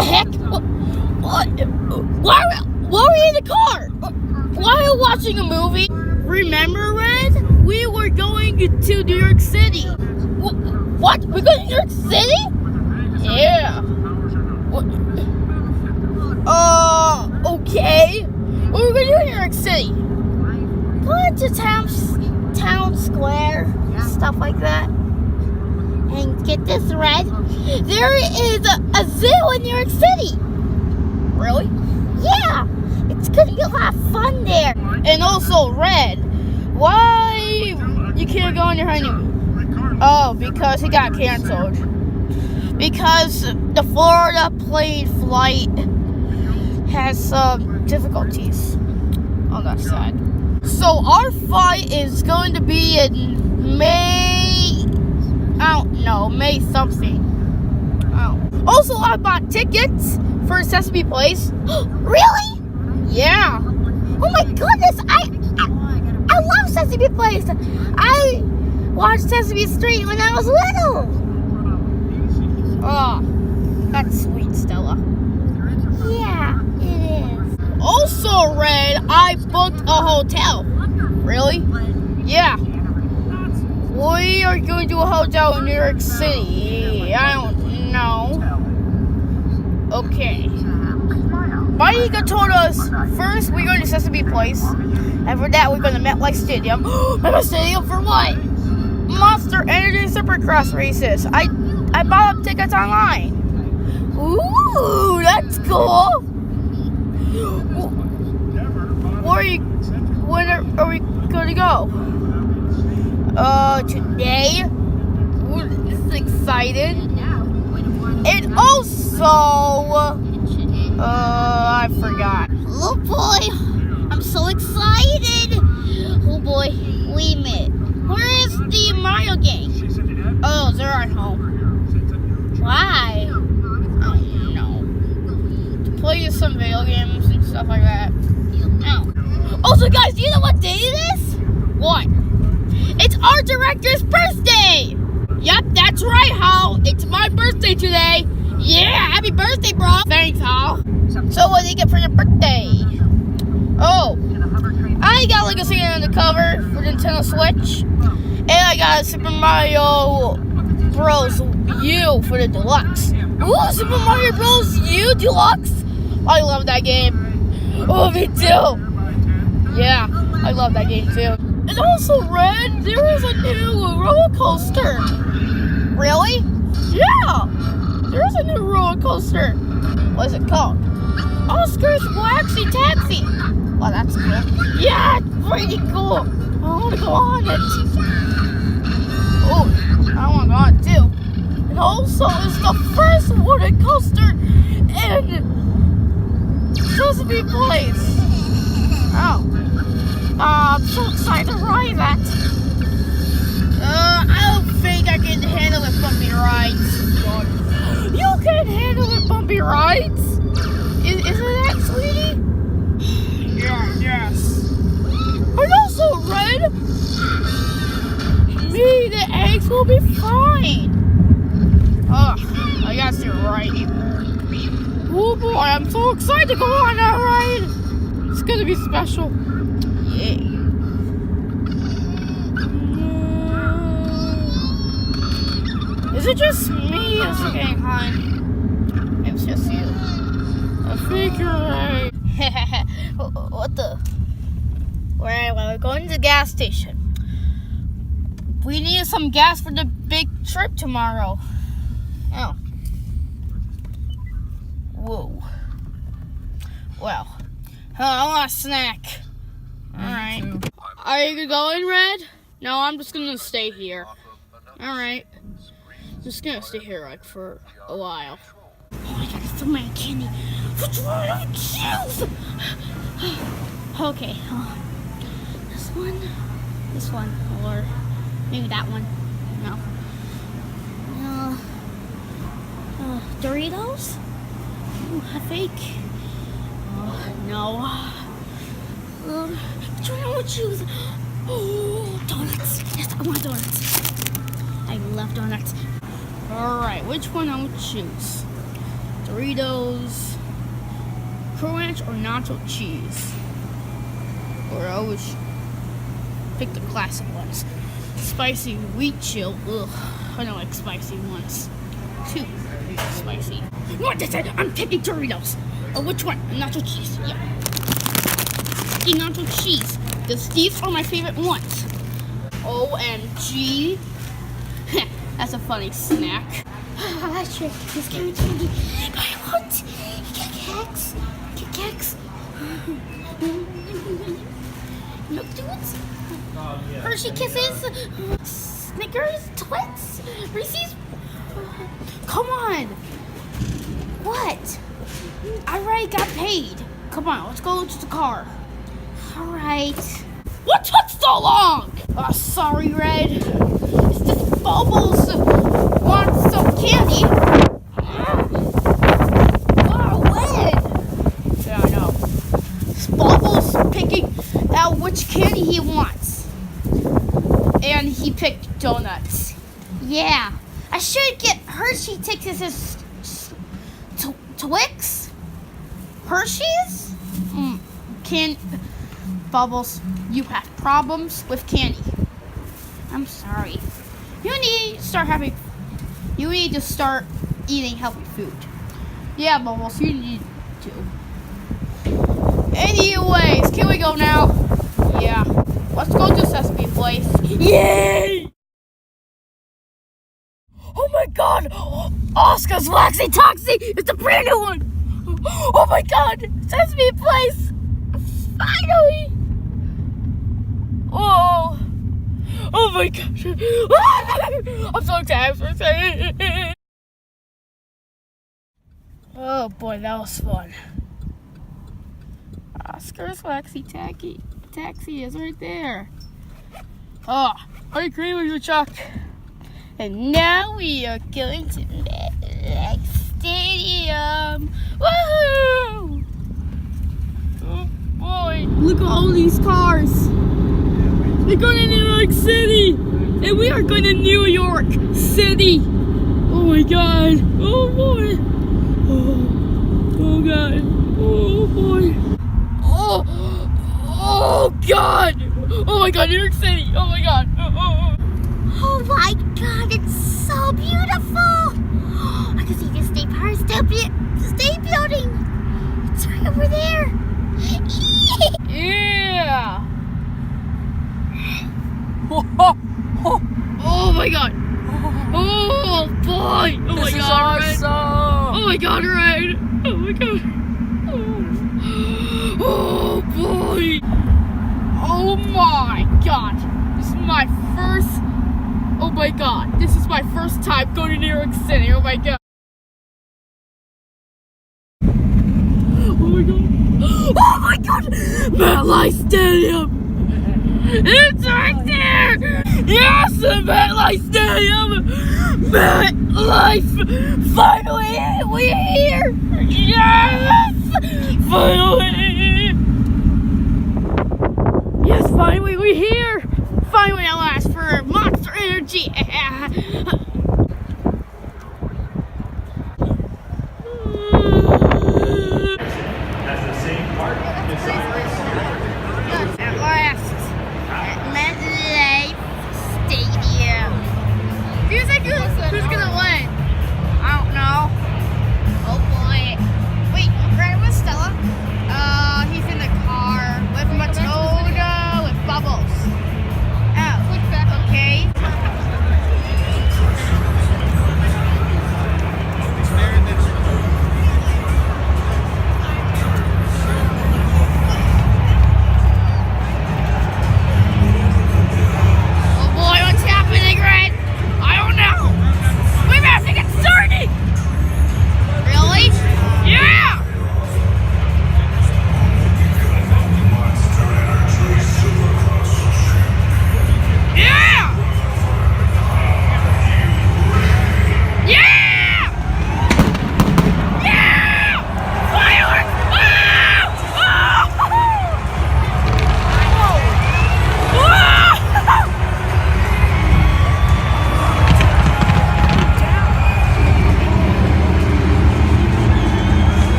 the heck? What? Why are we in the car? Why are we watching a movie? Remember, Red? We were going to New York City. What? We're going to New York City? Yeah. Okay. What are we going to do in New York City? Going to town square, stuff like that. And get this, Red. There is a zoo in New York City. Really? Yeah. It's gonna be a lot of fun there. And also, Red, why you can't go on your honeymoon? Oh, because it got canceled. Because the Florida plane flight has some difficulties. Oh, that's sad. So our flight is going to be in May. I don't know, May something. Oh. Also, I bought tickets for Sesame Place. Really? Yeah. Oh my goodness, I love Sesame Place. I watched Sesame Street when I was little. Oh, that's sweet, Stella. Yeah, it is. Also, Red, I booked a hotel. Really? Yeah. We are going to a hotel in New York City. I don't know. Okay. Monica told us first we're going to Sesame Place, and for that we're going to MetLife Stadium. MetLife Stadium for what? Monster Energy Supercross races. I bought up tickets online. Ooh, that's cool. When are we going to go? Today. Ooh, this is excited. And also, I forgot. Oh boy, I'm so excited. Oh boy, wait a minute. Where is the Mario gang? Oh, they're at home. Why? I don't know. To play some video games and stuff like that. Oh. Also, guys, do you know what day it is? What? It's our director's birthday! Yep, that's right, Hal. It's my birthday today. Yeah, happy birthday, bro. Thanks, Hal. So what did you get for your birthday? Oh, I got like a thing on the cover for the Nintendo Switch. And I got a Super Mario Bros. U for the Deluxe. Ooh, Super Mario Bros. U Deluxe? I love that game. Oh, me too. Yeah, I love that game too. And also, Red, there is a new roller coaster. Really? Yeah! There's a new roller coaster. What is it called? Oscar's Waxy Taxi. Wow, that's cool. Yeah, it's pretty cool. I want to go on it. Oh, I want to go on it too. And also, it's the first roller coaster in Sesame Place. Oh. I'm so excited to ride that. I don't think I can handle it bumpy rides. You can handle it bumpy rides? Isn't that, sweetie? Yeah, yes. And also, Red, me, the eggs will be fine. Ugh, I guess you're right. Oh boy, I'm so excited to go on that ride. It's gonna be special. Yay. Is it just me? It's okay, hi. It's just you. I think you're right. What the? We're going to the gas station. We need some gas for the big trip tomorrow. Oh. Whoa. Well, I want a snack. Alright. Are you going, Red? No, I'm just gonna stay here. Alright. Just gonna stay here like for a while. Oh my god, it's so many candy. Which one do I choose? Okay. This one, or maybe that one. No. Doritos? Ooh, I think. No. Which one I would choose? Oh, donuts. Yes, I want donuts. I love donuts. Alright, which one I would choose? Doritos, Cool Ranch, or nacho cheese. Or I always pick the classic ones. Spicy wheat chill. Ugh, I don't like spicy ones. Too spicy. What is it? I'm picking Doritos. Oh, which one? Nacho cheese. Yeah. Picking nacho cheese. Because these are my favorite ones. OMG. That's a funny snack. I like this carrot candy. I want Kit Kats. Kit Kats. Milk Dudes. Hershey Kisses. Snickers. Twix. Reese's. Come on. What? I already got paid. Come on, let's go to the car. Alright. What took so long? Oh, sorry, Red. It's just Bubbles wants some candy. Oh, when? Yeah, I know. Bubbles picking out which candy he wants. And he picked donuts. Yeah. I should get Hershey Texas Twix? Hershey's? Bubbles, you have problems with candy. I'm sorry. You need to start eating healthy food. Yeah, Bubbles, you need to. Anyways, can we go now? Yeah. Let's go to Sesame Place. Yay! Oh my god! Oscar's Waxy Toxy! It's a brand new one! Oh my god! Sesame Place! Finally! Oh! Oh my gosh! I'm so excited! Oh boy, that was fun. Oscar's Waxy Taxi is right there. Oh, I agree with you, Chuck. And now we are going to the stadium. Woohoo! Oh boy. Look at all these cars. We're going to New York City. And we are going to New York City. Oh my god. Oh boy. Oh god. Oh boy. Oh god. Oh my god, New York City. Oh my god. Oh my god, it's so beautiful! I can see the State Empire State Building! It's right over there! Yeah! Oh my god! Oh boy! Oh my god, Red! Oh my god, Red! Oh my god! Oh boy! Oh my god! This is my first... Oh my god, this is my first time going to New York City. Oh my god. Oh my god. Oh my god! MetLife Stadium! It's right there! Yes, the MetLife Stadium! MetLife! Finally, we're here! Yes! Finally! Yes, finally, we're here! Finally, at last, for Monster Energy! Has the same part At last, at MetLife Stadium. Who's gonna win? I don't know. Oh boy. Wait, I'm with Stella.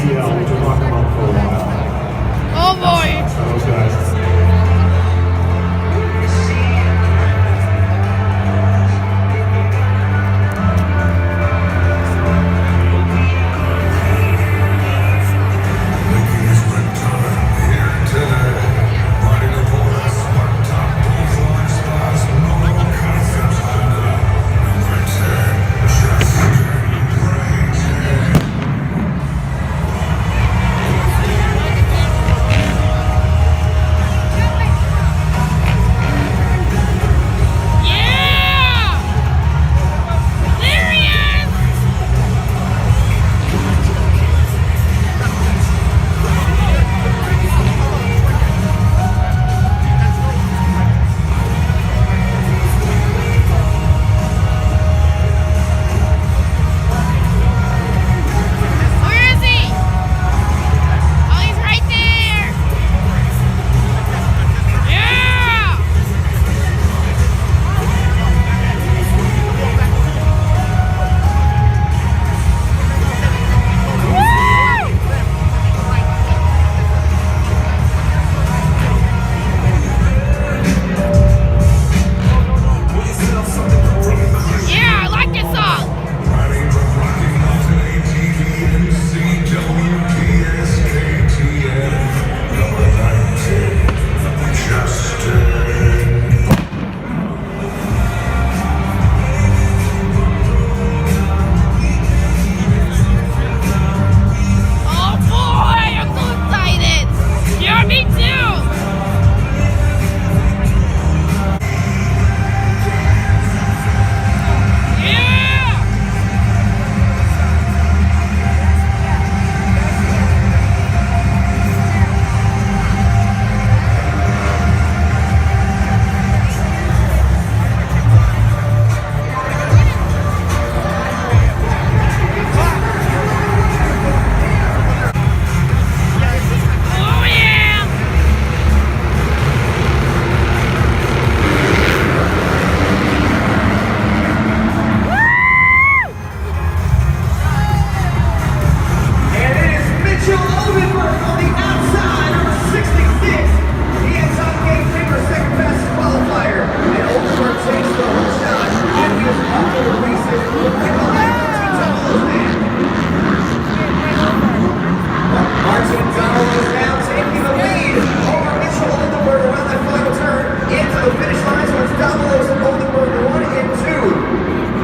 ACL, which we'll talk about for a while. Oh boy. That's for those guys.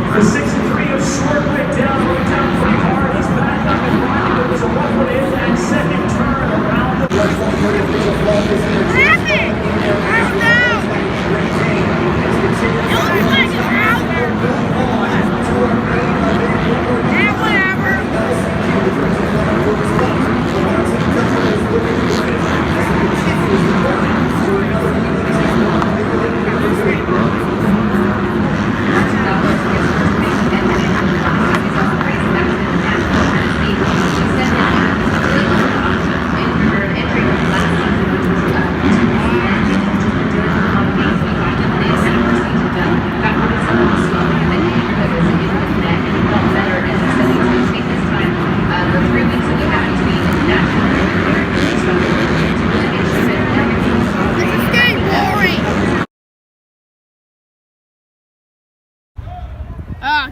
The 63 of Short went down pretty hard. He's back up and running. It was a rough one in that second turn around the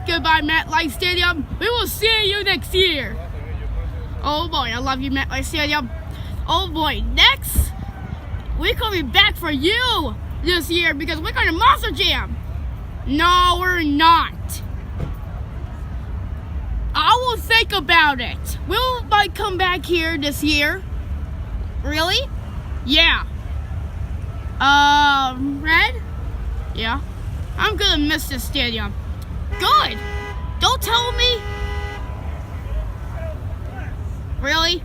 Goodbye, MetLife Stadium. We will see you next year. Oh boy, I love you, MetLife Stadium. Oh boy, next we're coming back for you this year because we're going to Monster Jam. No, we're not. I will think about it. We might come back here this year. Really? Yeah. Red? Yeah. I'm gonna miss this stadium. Good. Don't tell me. Really?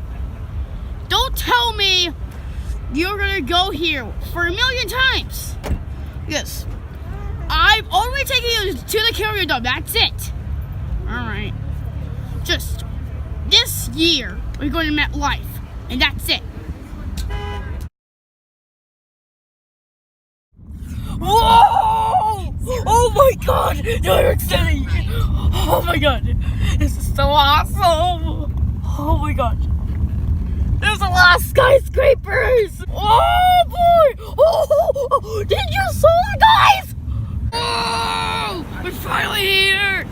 Don't tell me you're gonna go here for a million times. Yes. I'm only taking you to the Carrier Dome. That's it. Alright. Just this year we're going to MetLife. And that's it. Whoa! Oh my god! New York City! Oh my god! This is so awesome! Oh my god! a lot of skyscrapers. Oh boy! Oh, did you saw that, guys? Oh, we're finally here.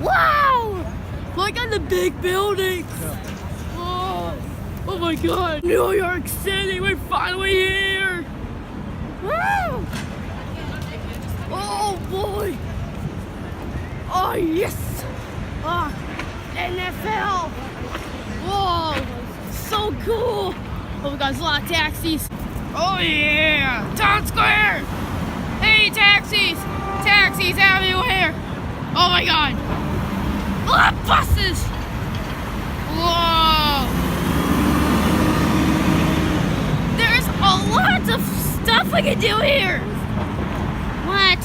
Wow! Look at the big buildings. Oh my God! New York City, we're finally here. Woo! Oh boy! Oh yes! Oh, NFL! Whoa! So cool! Oh my God, there's a lot of taxis. Oh yeah! Times Square! Hey, taxis! Taxis everywhere! Oh my God! A lot of buses! Whoa! There's a lot of stuff I can do here! What?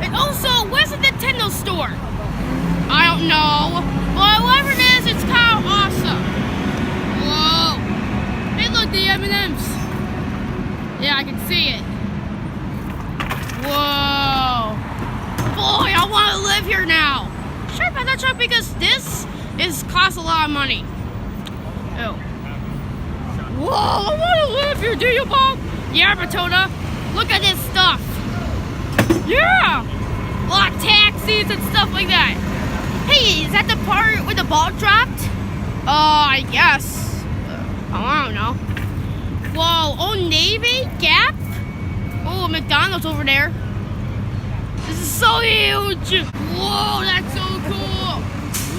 And also, where's the Nintendo store? I don't know. But whatever it is, it's kind of awesome. Whoa. Hey, look, the M&M's. Yeah, I can see it. Whoa. Boy, I want to live here now. Should I buy that truck? Because this costs a lot of money. Oh. Whoa, I want to live here, do you, Bob? Yeah, Matilda. Look at this stuff. Yeah! A lot of taxis and stuff like that. Hey, is that the part where the ball dropped? I guess. I don't know. Whoa, Old Navy? Gap? Oh, McDonald's over there. This is so huge. Whoa, that's so cool.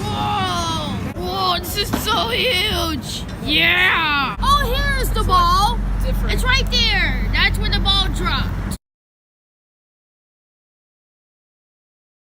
Whoa. Whoa, this is so huge. Yeah. Oh, here's the ball. It's right there. That's where the ball dropped.